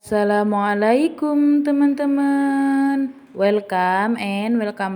Assalamualaikum teman-teman. Welcome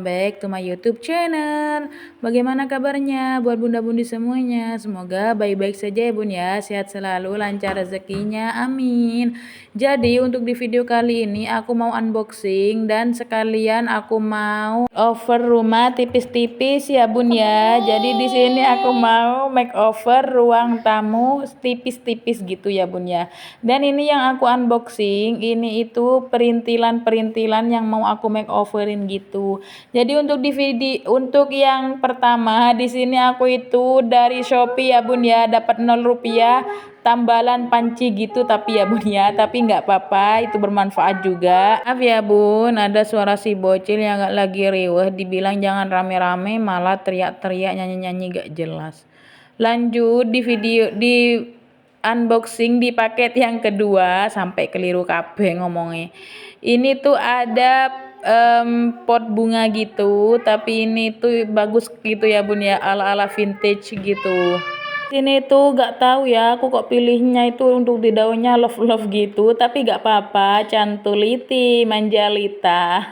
back to my YouTube channel. Bagaimana kabarnya buat bunda-bunda semuanya? Semoga baik-baik saja ya bun ya. Sehat selalu, lancar rezekinya. Amin. Jadi untuk di video kali ini aku mau unboxing dan sekalian aku mau over rumah tipis-tipis ya bun ya. Jadi di sini aku mau makeover ruang tamu tipis-tipis gitu ya bun ya. Dan ini yang aku unboxing, ini itu perintilan-perintilan yang mau aku makeoverin gitu. Jadi untuk untuk yang pertama di sini aku itu dari Shopee ya bun ya, dapat 0 rupiah tambalan panci gitu tapi ya bun ya, tapi nggak apa-apa, itu bermanfaat juga. Maaf ya bun, ada suara si bocil yang nggak lagi riweh, dibilang jangan rame-rame malah teriak-teriak nyanyi-nyanyi gak jelas. Lanjut di video di unboxing di paket yang kedua, sampai keliru kabeh ngomongnya. Ini tuh ada pot bunga gitu, tapi ini tuh bagus gitu ya bun ya, ala-ala vintage gitu. Ini tuh gak tahu ya, aku kok pilihnya itu untuk di daunnya love gitu, tapi gak apa-apa, cantuliti manjalita.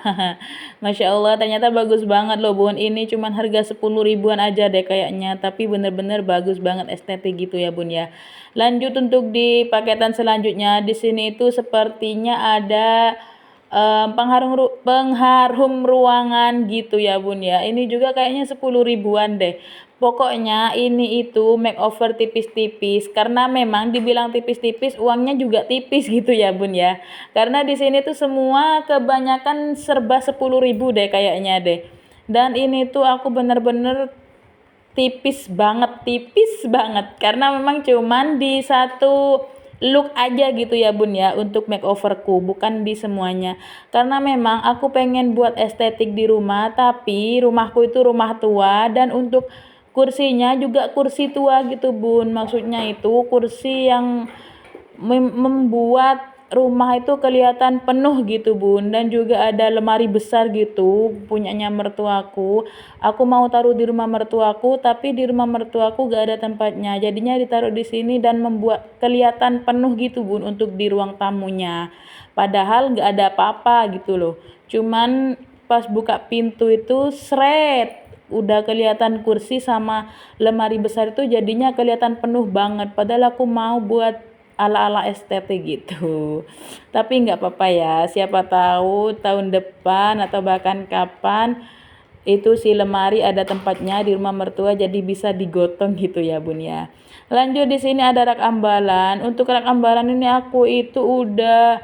Masya Allah, ternyata bagus banget loh bun. Ini cuman harga 10 ribuan aja deh kayaknya, tapi bener-bener bagus banget, estetik gitu ya bun ya. Lanjut untuk di paketan selanjutnya, di sini itu sepertinya ada pengharum ruangan gitu ya bun ya. Ini juga kayaknya 10 ribuan deh. Pokoknya ini itu makeover tipis-tipis, karena memang dibilang tipis-tipis uangnya juga tipis gitu ya bun ya. Karena di sini tuh semua kebanyakan serba 10 ribu deh kayaknya deh. Dan ini tuh aku bener-bener tipis banget karena memang cuman di satu look aja gitu ya bun ya untuk makeoverku, bukan di semuanya. Karena memang aku pengen buat estetik di rumah, tapi rumahku itu rumah tua dan untuk kursinya juga kursi tua gitu bun, maksudnya itu kursi yang membuat rumah itu kelihatan penuh gitu bun, dan juga ada lemari besar gitu punyanya mertuaku. Aku mau taruh di rumah mertuaku, tapi di rumah mertuaku gak ada tempatnya, jadinya ditaruh di sini dan membuat kelihatan penuh gitu bun untuk di ruang tamunya, padahal gak ada apa-apa gitu loh. Cuman pas buka pintu itu seret udah kelihatan kursi sama lemari besar itu, jadinya kelihatan penuh banget, padahal aku mau buat ala-ala estetik gitu. Tapi nggak apa-apa ya, siapa tahu tahun depan atau bahkan kapan itu si lemari ada tempatnya di rumah mertua, jadi bisa digotong gitu ya bun ya. Lanjut di sini ada rak ambalan. Untuk rak ambalan ini aku itu udah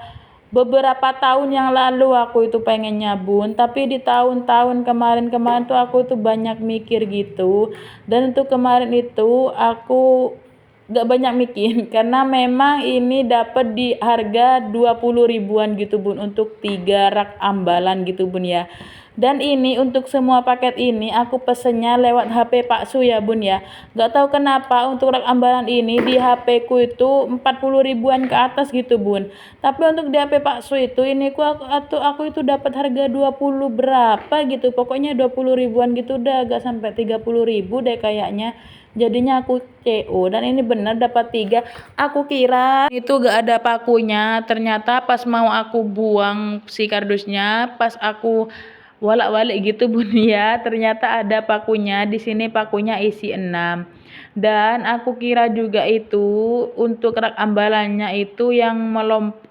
beberapa tahun yang lalu aku itu pengennya bun, tapi di tahun-tahun kemarin-kemarin tuh aku tuh banyak mikir gitu. Dan untuk kemarin itu aku gak banyak mikir karena memang ini dapat di harga 20 ribuan gitu bun untuk 3 rak ambalan gitu bun ya. Dan ini untuk semua paket ini aku pesennya lewat HP Pak Su ya bun ya. Gak tahu kenapa untuk rak ambalan ini di HP ku itu 40 ribuan ke atas gitu bun. Tapi untuk di HP Pak Su itu ini aku itu dapat harga 20 berapa gitu. Pokoknya 20 ribuan gitu, udah gak sampai 30 ribu deh kayaknya. Jadinya aku CO, dan ini benar dapat 3. Aku kira itu gak ada pakunya, ternyata pas mau aku buang si kardusnya, pas aku walak-walik gitu bun ya, ternyata ada pakunya. Di sini pakunya isi 6. Dan aku kira juga itu untuk rak ambalannya itu yang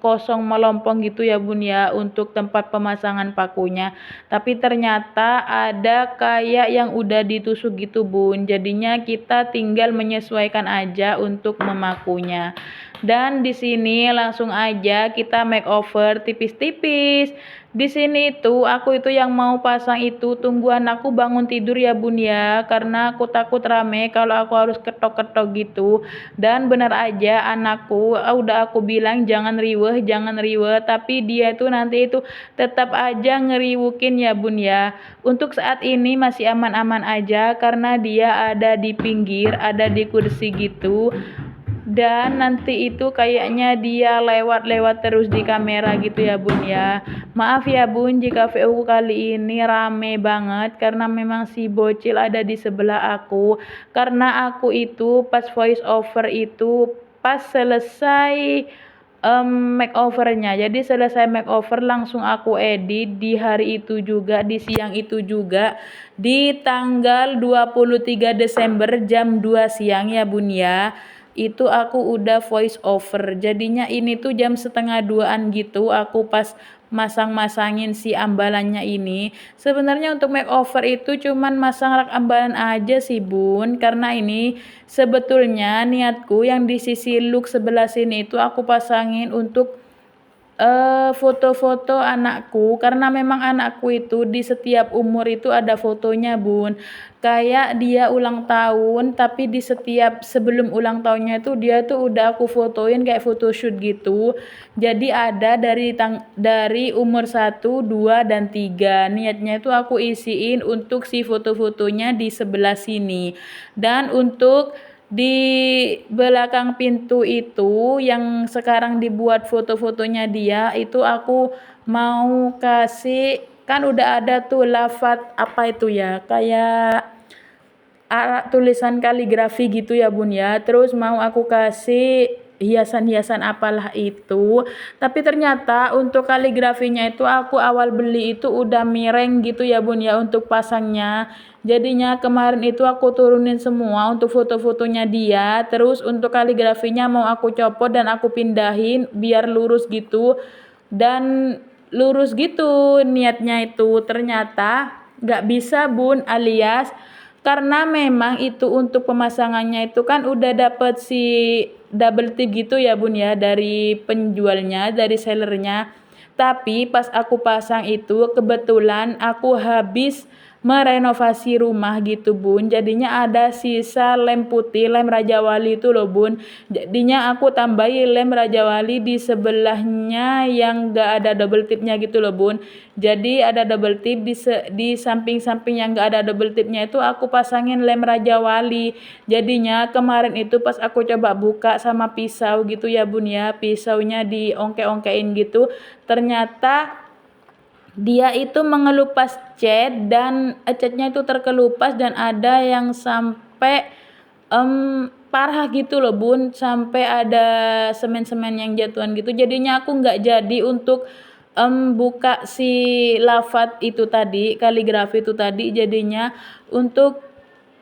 kosong melompong gitu ya bun ya, untuk tempat pemasangan pakunya. Tapi ternyata ada kayak yang udah ditusuk gitu bun, jadinya kita tinggal menyesuaikan aja untuk memakunya. Dan di sini langsung aja kita makeover tipis-tipis. Di sini itu aku itu yang mau pasang itu tunggu anakku bangun tidur ya bun ya, karena aku takut rame kalau aku harus ketok-ketok gitu. Dan benar aja anakku udah aku bilang jangan riweh, tapi dia itu nanti itu tetap aja ngeriwukin ya bun ya. Untuk saat ini masih aman-aman aja karena dia ada di pinggir, ada di kursi gitu. Dan nanti itu kayaknya dia lewat-lewat terus di kamera gitu ya bun ya. Maaf ya bun jika VO kali ini rame banget, karena memang si bocil ada di sebelah aku. Karena aku itu pas voice over itu pas selesai makeovernya. Jadi selesai makeover langsung aku edit di hari itu juga, di siang itu juga, di tanggal 23 Desember jam 2 siang ya Bun ya. Itu aku udah voice over. Jadinya ini tuh jam setengah 2-an gitu aku pas masang-masangin si ambalannya ini. Sebenarnya untuk makeover itu cuman masang rak ambalan aja sih Bun, karena ini sebetulnya niatku yang di sisi look sebelah sini itu aku pasangin untuk foto-foto anakku, karena memang anakku itu di setiap umur itu ada fotonya Bun. Kayak dia ulang tahun tapi di setiap sebelum ulang tahunnya itu dia tuh udah aku fotoin kayak photoshoot gitu. Jadi ada dari umur 1, 2, dan 3. Niatnya itu aku isiin untuk si foto-fotonya di sebelah sini. Dan untuk di belakang pintu itu yang sekarang dibuat foto-fotonya dia itu aku mau kasih, kan udah ada tuh lafaz apa itu ya, kayak tulisan kaligrafi gitu ya Bun ya. Terus mau aku kasih hiasan-hiasan apalah itu. Tapi ternyata untuk kaligrafinya itu aku awal beli itu udah miring gitu ya Bun ya untuk pasangnya. Jadinya kemarin itu aku turunin semua untuk foto-fotonya dia. Terus untuk kaligrafinya mau aku copot dan aku pindahin biar lurus gitu. Dan lurus gitu niatnya itu. Ternyata gak bisa Bun, alias karena memang itu untuk pemasangannya itu kan udah dapet si double tip gitu ya Bun ya dari penjualnya, dari sellernya. Tapi pas aku pasang itu kebetulan aku habis merenovasi rumah gitu Bun. Jadinya ada sisa lem putih, lem Raja Wali itu loh Bun. Jadinya aku tambahin lem Raja Wali di sebelahnya yang gak ada double tipnya gitu loh Bun. Jadi ada double tip di samping-samping yang gak ada double tipnya itu aku pasangin lem Raja Wali. Jadinya kemarin itu pas aku coba buka sama pisau gitu ya Bun ya, pisaunya diongke-ongkein gitu, ternyata dia itu mengelupas cat dan catnya itu terkelupas dan ada yang sampai parah gitu loh Bun, sampai ada semen-semen yang jatuhan gitu. Jadinya aku nggak jadi untuk buka si lafaz itu tadi, kaligrafi itu tadi. Jadinya untuk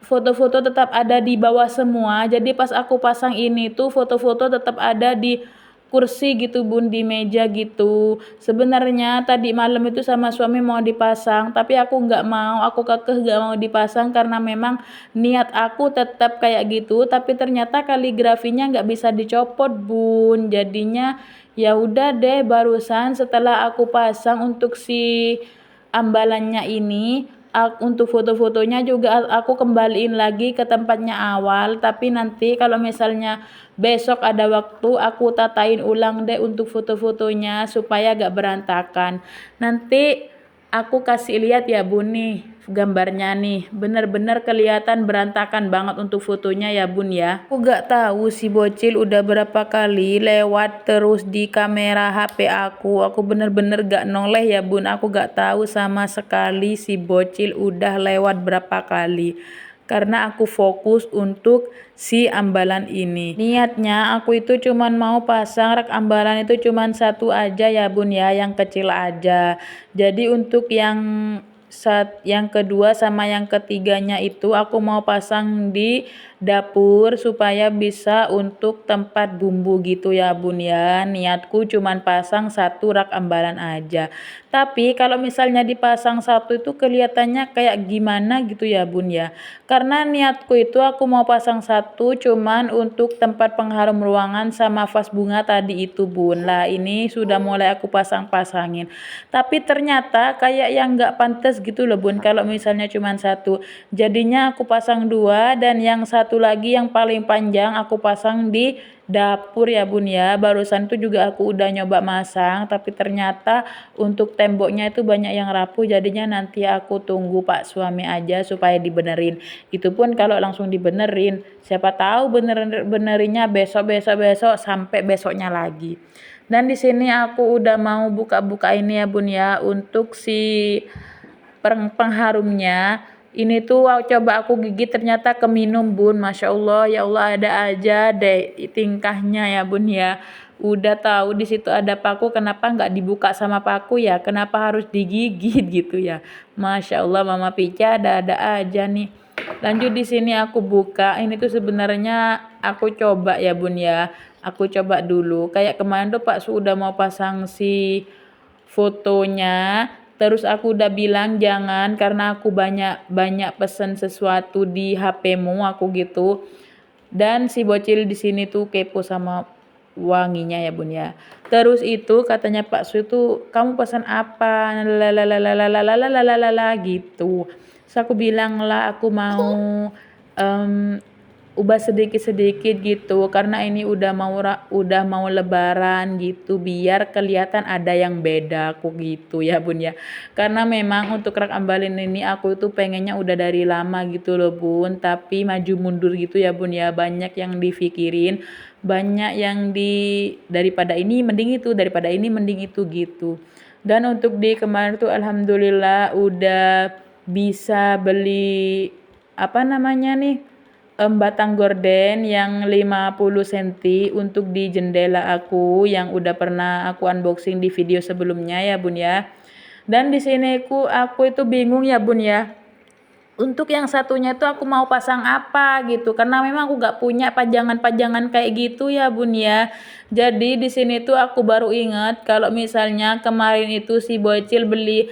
foto-foto tetap ada di bawah semua. Jadi pas aku pasang ini tuh foto-foto tetap ada di kursi gitu Bun, di meja gitu. Sebenarnya tadi malam itu sama suami mau dipasang, tapi aku nggak mau, aku kekeh nggak mau dipasang karena memang niat aku tetap kayak gitu. Tapi ternyata kaligrafinya nggak bisa dicopot Bun. Jadinya ya udah deh, barusan setelah aku pasang untuk si ambalannya ini, untuk foto-fotonya juga aku kembaliin lagi ke tempatnya awal. Tapi nanti kalau misalnya besok ada waktu aku tatain ulang deh untuk foto-fotonya supaya gak berantakan. Nanti aku kasih lihat ya Bun nih gambarnya nih, bener-bener kelihatan berantakan banget untuk fotonya ya Bun ya. Aku gak tahu si bocil udah berapa kali lewat terus di kamera HP aku bener-bener gak noleh ya Bun. Aku gak tahu sama sekali si bocil udah lewat berapa kali, karena aku fokus untuk si ambalan ini. Niatnya aku itu cuman mau pasang rak ambalan itu cuman satu aja ya Bun ya, yang kecil aja. Jadi untuk yang kedua sama yang ketiganya itu aku mau pasang di dapur supaya bisa untuk tempat bumbu gitu ya Bun ya. Niatku cuman pasang satu rak ambalan aja. Tapi kalau misalnya dipasang satu itu kelihatannya kayak gimana gitu ya Bun ya. Karena niatku itu aku mau pasang satu cuman untuk tempat pengharum ruangan sama vas bunga tadi itu Bun. Lah ini sudah mulai aku pasang-pasangin. Tapi ternyata kayak yang nggak pantas gitu loh Bun kalau misalnya cuma satu. Jadinya aku pasang dua dan yang satu lagi yang paling panjang aku pasang di dapur ya Bun ya. Barusan itu juga aku udah nyoba masang tapi ternyata untuk temboknya itu banyak yang rapuh. Jadinya nanti aku tunggu Pak suami aja supaya dibenerin. Itu pun kalau langsung dibenerin, siapa tahu benerinnya besok sampai besoknya lagi. Dan di sini aku udah mau buka-buka ini ya Bun ya untuk si pengharumnya. Ini tuh coba aku gigit ternyata keminum Bun. Masya Allah, ya Allah ada aja deh tingkahnya ya Bun ya. udah tahu di situ ada paku, kenapa nggak dibuka sama paku ya? Kenapa harus digigit gitu ya? Masya Allah, Mama Pica ada-ada aja nih. Lanjut di sini aku buka. Ini tuh sebenarnya aku coba ya Bun ya. Aku coba dulu. Kayak kemarin tuh Pak Su udah mau pasang si fotonya. Terus aku udah bilang jangan karena aku banyak pesen sesuatu di HP-mu aku gitu. Dan si bocil di sini tuh kepo sama wanginya ya Bun ya. Terus itu katanya Pak Su itu kamu pesan apa? Lalalalalalalalalala gitu. Terus aku bilang lah aku mau ubah sedikit-sedikit gitu karena ini udah mau lebaran gitu biar kelihatan ada yang beda aku gitu ya Bun ya. Karena memang untuk rak ambalin ini aku itu pengennya udah dari lama gitu loh Bun, tapi maju mundur gitu ya Bun ya. Banyak yang dipikirin, banyak yang daripada ini mending itu, daripada ini mending itu gitu. Dan untuk di kemarin tuh alhamdulillah udah bisa beli apa namanya nih batang gorden yang 50 cm untuk di jendela aku yang udah pernah aku unboxing di video sebelumnya ya Bun ya. Dan di sini aku itu bingung ya Bun ya. Untuk yang satunya itu aku mau pasang apa gitu karena memang aku gak punya pajangan-pajangan kayak gitu ya Bun ya. Jadi di sini tuh aku baru ingat kalau misalnya kemarin itu si bocil beli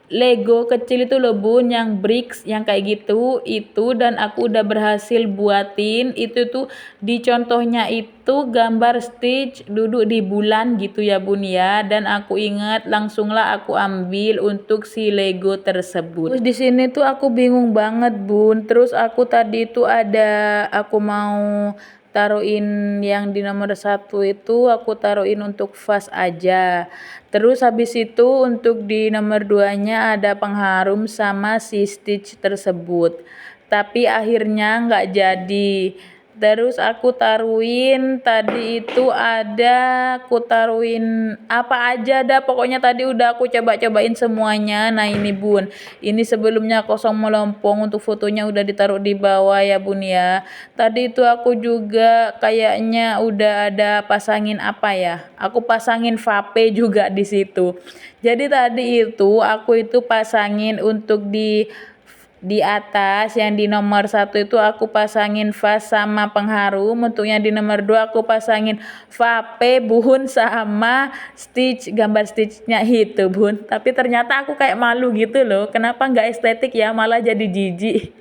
Lego kecil itu loh Bun yang bricks yang kayak gitu itu, dan aku udah berhasil buatin itu tuh. Di contohnya itu gambar Stitch duduk di bulan gitu ya Bun ya, dan aku ingat langsunglah aku ambil untuk si Lego tersebut. Terus di sini tuh aku bingung banget Bun. Terus aku tadi tuh aku mau taruhin yang di nomor 1 itu aku taruhin untuk vas aja. Terus habis itu untuk di nomor 2-nya ada pengharum sama si Stitch tersebut. Tapi akhirnya nggak jadi. Terus aku taruhin tadi itu aku taruhin apa aja dah pokoknya tadi udah aku coba-cobain semuanya. Nah ini Bun, ini sebelumnya kosong melompong untuk fotonya udah ditaruh di bawah ya Bun ya. Tadi itu aku juga kayaknya udah ada pasangin apa ya? Aku pasangin vape juga di situ. Jadi tadi itu aku itu pasangin untuk di atas yang di nomor 1 itu aku pasangin vas sama pengharum. Untuk yang di nomor 2 aku pasangin vape Bun sama Stitch, gambar Stitchnya itu Bun. Tapi ternyata aku kayak malu gitu loh. Kenapa nggak estetik ya, malah jadi jijik.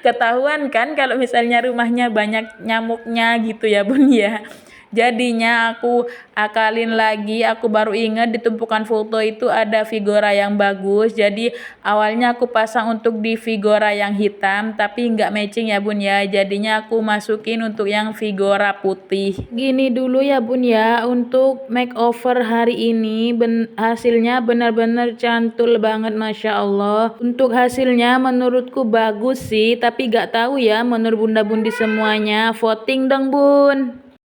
Ketahuan kan kalau misalnya rumahnya banyak nyamuknya gitu ya Bun ya. Jadinya aku akalin lagi, aku baru ingat di tumpukan foto itu ada Figora yang bagus. Jadi awalnya aku pasang untuk di Figora yang hitam tapi nggak matching ya Bun ya. Jadinya aku masukin untuk yang Figora putih. Gini dulu ya Bun ya, untuk makeover hari ini hasilnya benar-benar cantul banget Masya Allah. Untuk hasilnya menurutku bagus sih, tapi gak tahu ya menurut bunda-bundi semuanya. Voting dong Bun.